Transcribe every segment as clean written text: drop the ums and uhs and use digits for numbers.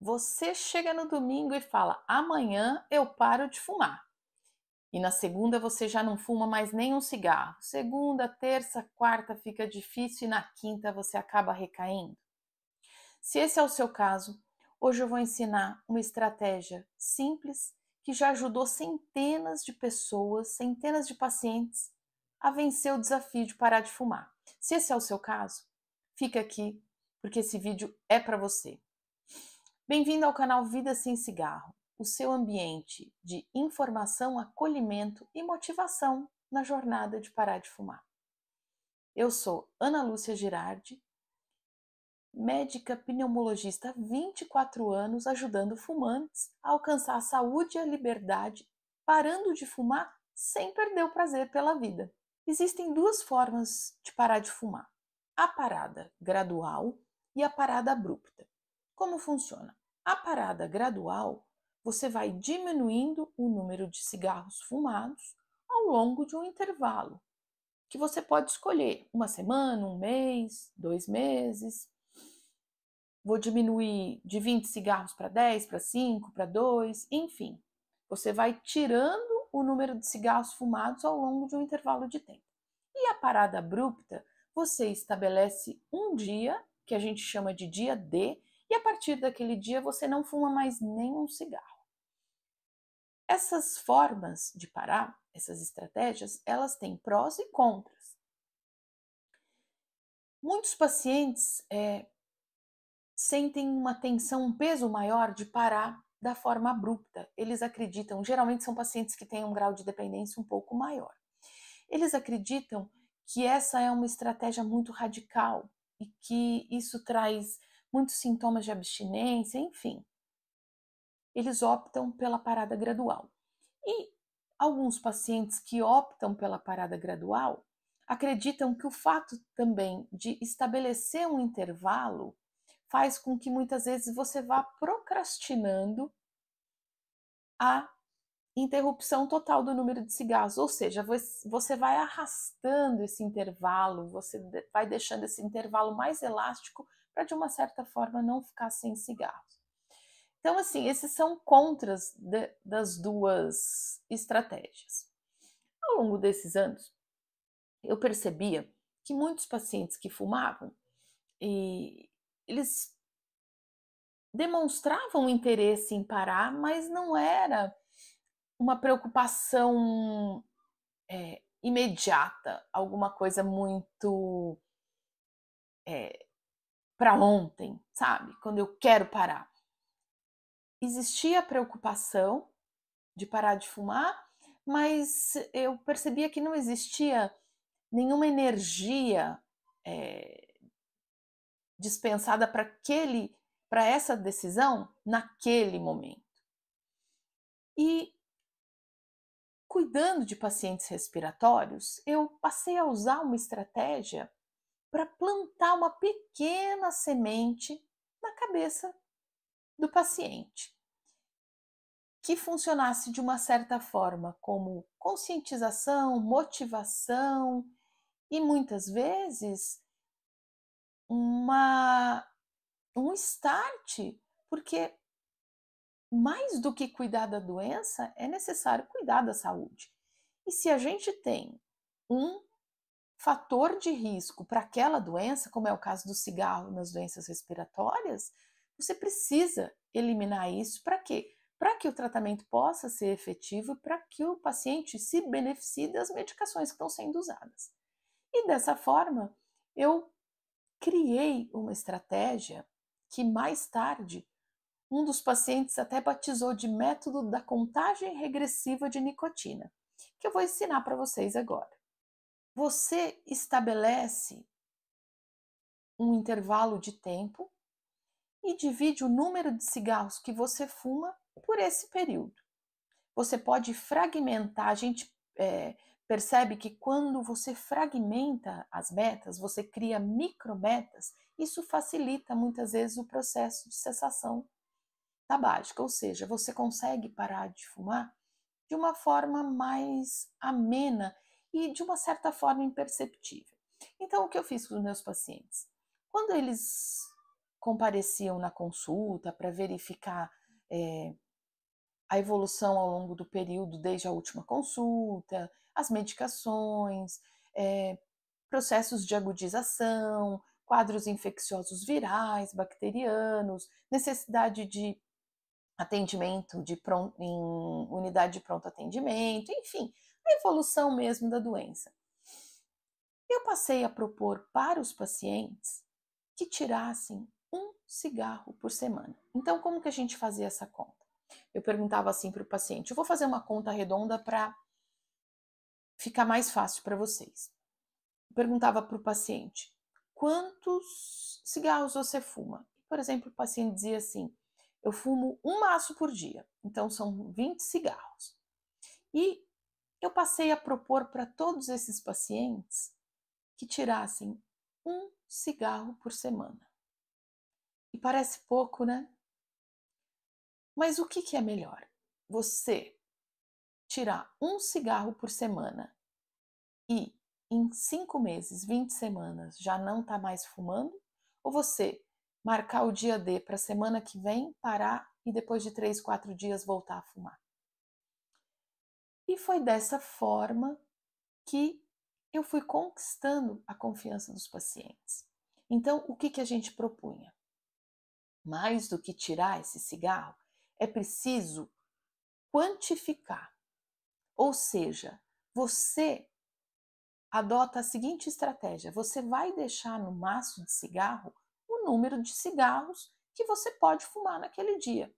Você chega no domingo e fala: amanhã eu paro de fumar. E na segunda você já não fuma mais nem um cigarro. Segunda, terça, quarta fica difícil e na quinta você acaba recaindo. Se esse é o seu caso, hoje eu vou ensinar uma estratégia simples que já ajudou centenas de pessoas, centenas de pacientes a vencer o desafio de parar de fumar. Se esse é o seu caso, fica aqui porque esse vídeo é para você. Bem-vindo ao canal Vida Sem Cigarro, o seu ambiente de informação, acolhimento e motivação na jornada de parar de fumar. Eu sou Ana Lúcia Girardi, médica pneumologista há 24 anos, ajudando fumantes a alcançar a saúde e a liberdade, parando de fumar sem perder o prazer pela vida. Existem duas formas de parar de fumar: a parada gradual e a parada abrupta. Como funciona? A parada gradual, você vai diminuindo o número de cigarros fumados ao longo de um intervalo, que você pode escolher uma semana, um mês, 2 meses. Vou diminuir de 20 cigarros para 10, para 5, para 2, enfim. Você vai tirando o número de cigarros fumados ao longo de um intervalo de tempo. E a parada abrupta, você estabelece um dia, que a gente chama de dia D, e a partir daquele dia você não fuma mais nenhum cigarro. Essas formas de parar, essas estratégias, elas têm prós e contras. Muitos pacientes sentem uma tensão, um peso maior de parar da forma abrupta. Eles acreditam, geralmente são pacientes que têm um grau de dependência um pouco maior. Eles acreditam que essa é uma estratégia muito radical e que isso traz muitos sintomas de abstinência, enfim. Eles optam pela parada gradual. E alguns pacientes que optam pela parada gradual acreditam que o fato também de estabelecer um intervalo faz com que muitas vezes você vá procrastinando a interrupção total do número de cigarros, ou seja, você vai arrastando esse intervalo, você vai deixando esse intervalo mais elástico para, de uma certa forma, não ficar sem cigarros. Então, assim, esses são contras das duas estratégias. Ao longo desses anos, eu percebia que muitos pacientes que fumavam, eles demonstravam interesse em parar, mas não era uma preocupação imediata, alguma coisa muito para ontem, sabe? Quando eu quero parar. Existia a preocupação de parar de fumar, mas eu percebia que não existia nenhuma energia dispensada para essa decisão naquele momento. E cuidando de pacientes respiratórios, eu passei a usar uma estratégia para plantar uma pequena semente na cabeça do paciente, que funcionasse de uma certa forma como conscientização, motivação e muitas vezes um start, porque mais do que cuidar da doença, é necessário cuidar da saúde. E se a gente tem um fator de risco para aquela doença, como é o caso do cigarro nas doenças respiratórias, você precisa eliminar isso para quê? Para que o tratamento possa ser efetivo e para que o paciente se beneficie das medicações que estão sendo usadas. E dessa forma, eu criei uma estratégia que mais tarde um dos pacientes até batizou de método da contagem regressiva de nicotina, que eu vou ensinar para vocês agora. Você estabelece um intervalo de tempo e divide o número de cigarros que você fuma por esse período. Você pode fragmentar, a gente percebe que quando você fragmenta as metas, você cria micrometas, isso facilita muitas vezes o processo de cessação tabágica, ou seja, você consegue parar de fumar de uma forma mais amena e de uma certa forma imperceptível. Então, o que eu fiz com os meus pacientes? Quando eles compareciam na consulta para verificar a evolução ao longo do período, desde a última consulta, as medicações, processos de agudização, quadros infecciosos virais, bacterianos, necessidade de atendimento em unidade de pronto atendimento, enfim, a evolução mesmo da doença. Eu passei a propor para os pacientes que tirassem um cigarro por semana. Então, como que a gente fazia essa conta? Eu perguntava assim para o paciente, eu vou fazer uma conta redonda para ficar mais fácil para vocês. Eu perguntava para o paciente, quantos cigarros você fuma? Por exemplo, o paciente dizia assim, eu fumo um maço por dia, então são 20 cigarros. E eu passei a propor para todos esses pacientes que tirassem um cigarro por semana. E parece pouco, né? Mas o que é melhor? Você tirar um cigarro por semana e em 5 meses, 20 semanas, já não está mais fumando? Ou você marcar o dia D para a semana que vem, parar e depois de 3, 4 dias voltar a fumar? E foi dessa forma que eu fui conquistando a confiança dos pacientes. Então, o que a gente propunha? Mais do que tirar esse cigarro, é preciso quantificar. Ou seja, você adota a seguinte estratégia: você vai deixar no maço de cigarro o número de cigarros que você pode fumar naquele dia.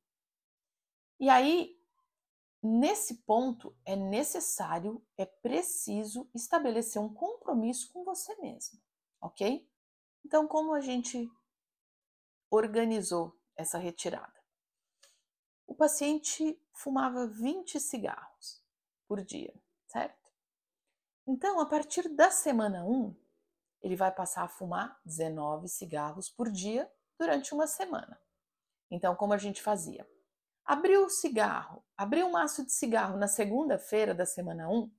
E aí, nesse ponto, é necessário, é preciso estabelecer um compromisso com você mesmo, ok? Então, como a gente organizou essa retirada? O paciente fumava 20 cigarros por dia, certo? Então, a partir da semana 1, ele vai passar a fumar 19 cigarros por dia durante uma semana. Então, como a gente fazia? Abriu o cigarro, abriu um maço de cigarro na segunda-feira da semana 1,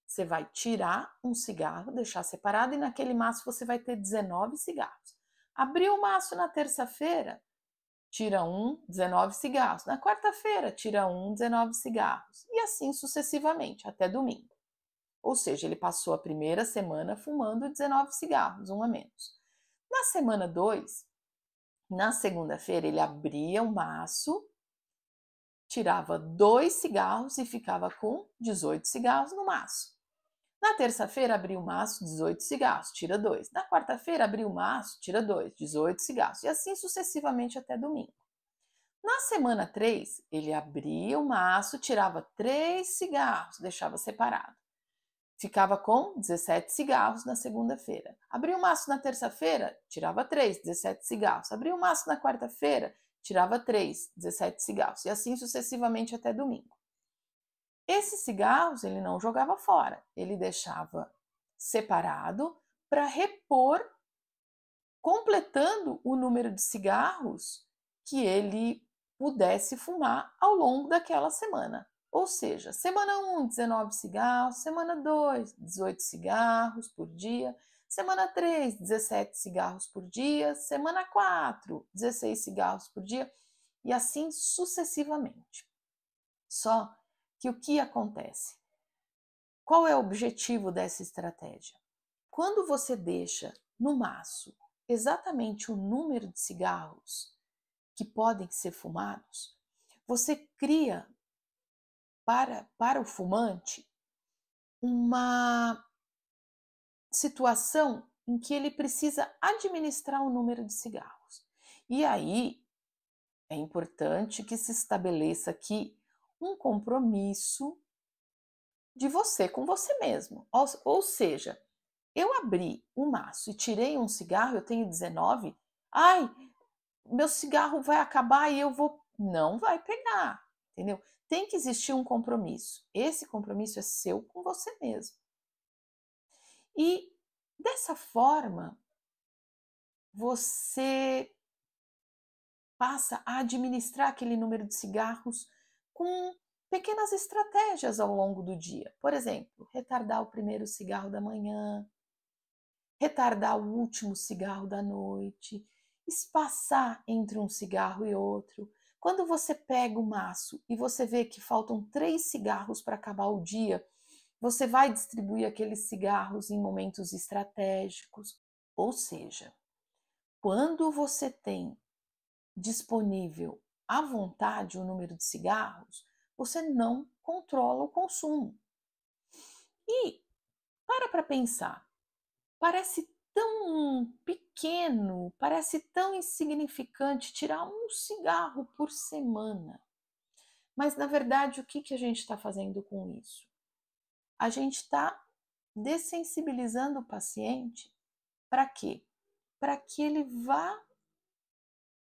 você vai tirar um cigarro, deixar separado e naquele maço você vai ter 19 cigarros. Abriu o maço na terça-feira, tira 19 cigarros. Na quarta-feira, tira 19 cigarros. E assim sucessivamente, até domingo. Ou seja, ele passou a primeira semana fumando 19 cigarros, um a menos. Na semana 2, na segunda-feira, ele abria o maço, tirava 2 cigarros e ficava com 18 cigarros no maço. Na terça-feira, abriu o maço, 18 cigarros, tira 2. Na quarta-feira, abriu o maço, tira 2, 18 cigarros. E assim sucessivamente até domingo. Na semana 3, ele abria o maço, tirava 3 cigarros, deixava separado. Ficava com 17 cigarros na segunda-feira. Abria o maço na terça-feira, tirava 3, 17 cigarros. Abria o maço na quarta-feira, tirava 3, 17 cigarros. E assim sucessivamente até domingo. Esses cigarros ele não jogava fora, ele deixava separado para repor, completando o número de cigarros que ele pudesse fumar ao longo daquela semana. Ou seja, semana 1, 19 cigarros, semana 2, 18 cigarros por dia, semana 3, 17 cigarros por dia, semana 4, 16 cigarros por dia, e assim sucessivamente. Só que o que acontece? Qual é o objetivo dessa estratégia? Quando você deixa no maço exatamente o número de cigarros que podem ser fumados, você cria para o fumante uma situação em que ele precisa administrar o número de cigarros. E aí é importante que se estabeleça aqui um compromisso de você com você mesmo. Ou seja, eu abri o maço e tirei um cigarro, eu tenho 19, ai, meu cigarro vai acabar e eu vou. Não vai pegar, entendeu? Tem que existir um compromisso. Esse compromisso é seu com você mesmo. E dessa forma, você passa a administrar aquele número de cigarros com pequenas estratégias ao longo do dia. Por exemplo, retardar o primeiro cigarro da manhã, retardar o último cigarro da noite. espaçar entre um cigarro e outro. Quando você pega o maço e você vê que faltam 3 cigarros para acabar o dia, você vai distribuir aqueles cigarros em momentos estratégicos. Ou seja, quando você tem disponível à vontade o número de cigarros, você não controla o consumo. E para pensar, parece tão pequeno, parece tão insignificante tirar um cigarro por semana. Mas, na verdade, o que a gente está fazendo com isso? A gente está dessensibilizando o paciente para quê? Para que ele vá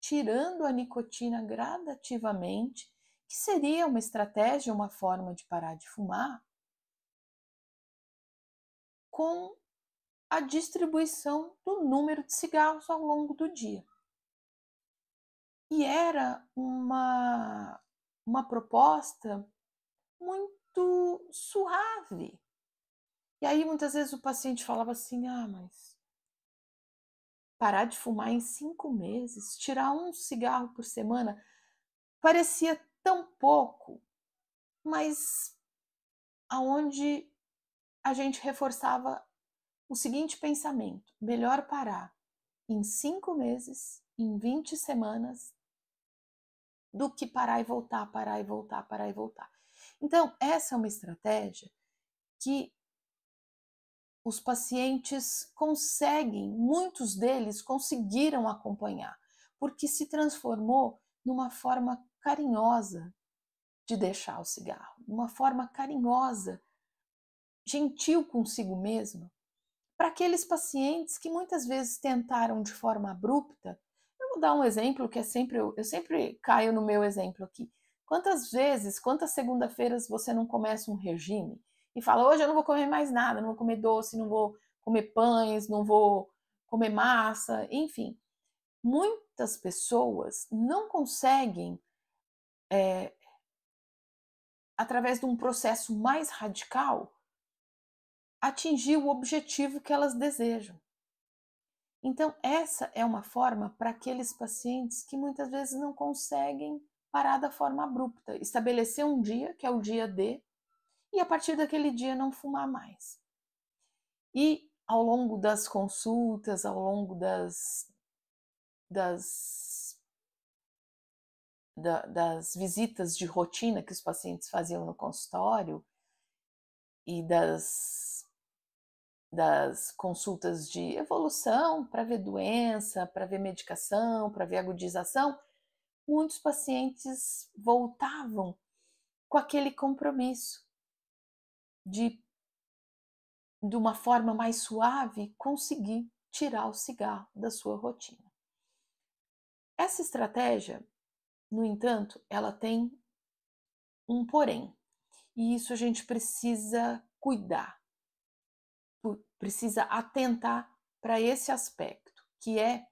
tirando a nicotina gradativamente, que seria uma estratégia, uma forma de parar de fumar, com a distribuição do número de cigarros ao longo do dia. E era uma proposta muito suave. E aí muitas vezes o paciente falava assim: ah, mas parar de fumar em 5 meses, tirar um cigarro por semana, parecia tão pouco, mas aonde a gente reforçava o seguinte pensamento: melhor parar em 5 meses, em 20 semanas, do que parar e voltar, parar e voltar, parar e voltar. Então, essa é uma estratégia que os pacientes conseguem, muitos deles conseguiram acompanhar, porque se transformou numa forma carinhosa de deixar o cigarro, uma forma carinhosa, gentil consigo mesma, para aqueles pacientes que muitas vezes tentaram de forma abrupta. Eu vou dar um exemplo que é sempre, eu sempre caio no meu exemplo aqui. Quantas vezes, quantas segunda-feiras você não começa um regime e fala: hoje eu não vou comer mais nada, não vou comer doce, não vou comer pães, não vou comer massa, enfim. Muitas pessoas não conseguem, através de um processo mais radical, atingir o objetivo que elas desejam. Então, essa é uma forma para aqueles pacientes que muitas vezes não conseguem parar da forma abrupta, estabelecer um dia, que é o dia D, e a partir daquele dia não fumar mais. E ao longo das consultas, ao longo das, das visitas de rotina que os pacientes faziam no consultório e das consultas de evolução para ver doença, para ver medicação, para ver agudização, muitos pacientes voltavam com aquele compromisso de uma forma mais suave, conseguir tirar o cigarro da sua rotina. Essa estratégia, no entanto, ela tem um porém, e isso a gente precisa cuidar, precisa atentar para esse aspecto, que é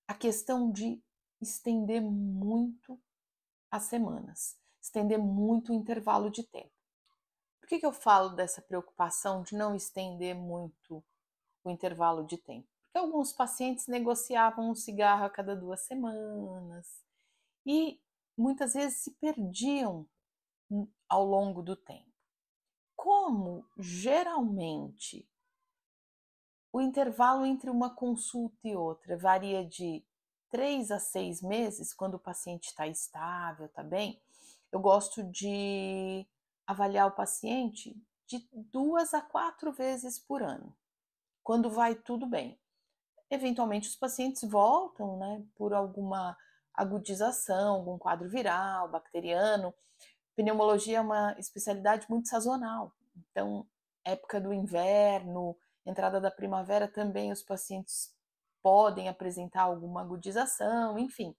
a questão de estender muito as semanas, estender muito o intervalo de tempo. Por que eu falo dessa preocupação de não estender muito o intervalo de tempo? Porque alguns pacientes negociavam um cigarro a cada 2 semanas e muitas vezes se perdiam ao longo do tempo. Como geralmente o intervalo entre uma consulta e outra varia de 3 a 6 meses, quando o paciente está estável, está bem, eu gosto de avaliar o paciente de 2 a 4 vezes por ano, quando vai tudo bem. Eventualmente os pacientes voltam, né, por alguma agudização, algum quadro viral, bacteriano. Pneumologia é uma especialidade muito sazonal, então, época do inverno, entrada da primavera também os pacientes podem apresentar alguma agudização, enfim.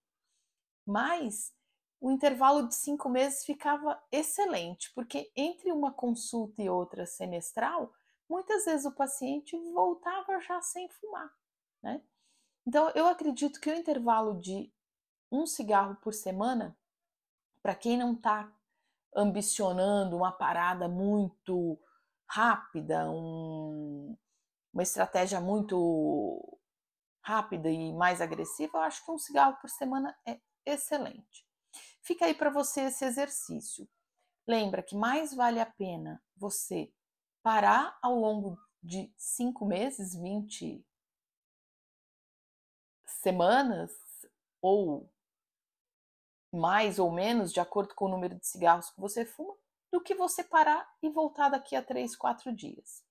Mas o intervalo de 5 meses ficava excelente, porque entre uma consulta e outra semestral, muitas vezes o paciente voltava já sem fumar, né? Então, eu acredito que o intervalo de um cigarro por semana, para quem não está ambicionando uma parada muito rápida, uma estratégia muito rápida e mais agressiva, eu acho que um cigarro por semana é excelente. Fica aí para você esse exercício. Lembra que mais vale a pena você parar ao longo de 5 meses, 20 semanas, ou mais ou menos, de acordo com o número de cigarros que você fuma, do que você parar e voltar daqui a 3, 4 dias.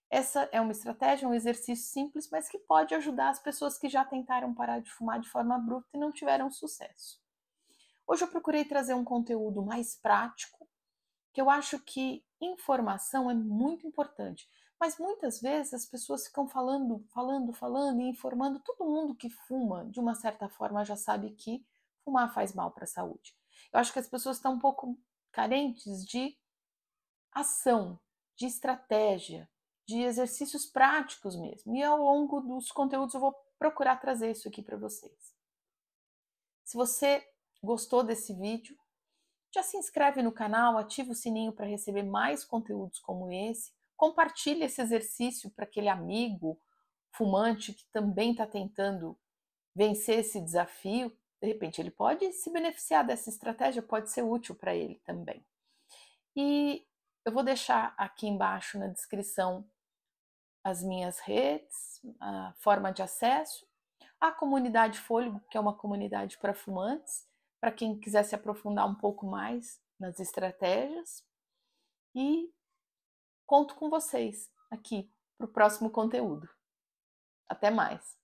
Essa é uma estratégia, um exercício simples, mas que pode ajudar as pessoas que já tentaram parar de fumar de forma abrupta e não tiveram sucesso. Hoje eu procurei trazer um conteúdo mais prático, que eu acho que informação é muito importante, mas muitas vezes as pessoas ficam falando e informando. Todo mundo que fuma, de uma certa forma, já sabe que fumar faz mal para a saúde. Eu acho que as pessoas estão um pouco carentes de ação, de estratégia, de exercícios práticos mesmo. E ao longo dos conteúdos eu vou procurar trazer isso aqui para vocês. Se você gostou desse vídeo, já se inscreve no canal, ativa o sininho para receber mais conteúdos como esse. Compartilhe esse exercício para aquele amigo fumante que também está tentando vencer esse desafio. De repente ele pode se beneficiar dessa estratégia, pode ser útil para ele também. E eu vou deixar aqui embaixo na descrição as minhas redes, a forma de acesso, a comunidade Fôlego, que é uma comunidade para fumantes, para quem quiser se aprofundar um pouco mais nas estratégias. E conto com vocês aqui para o próximo conteúdo. Até mais!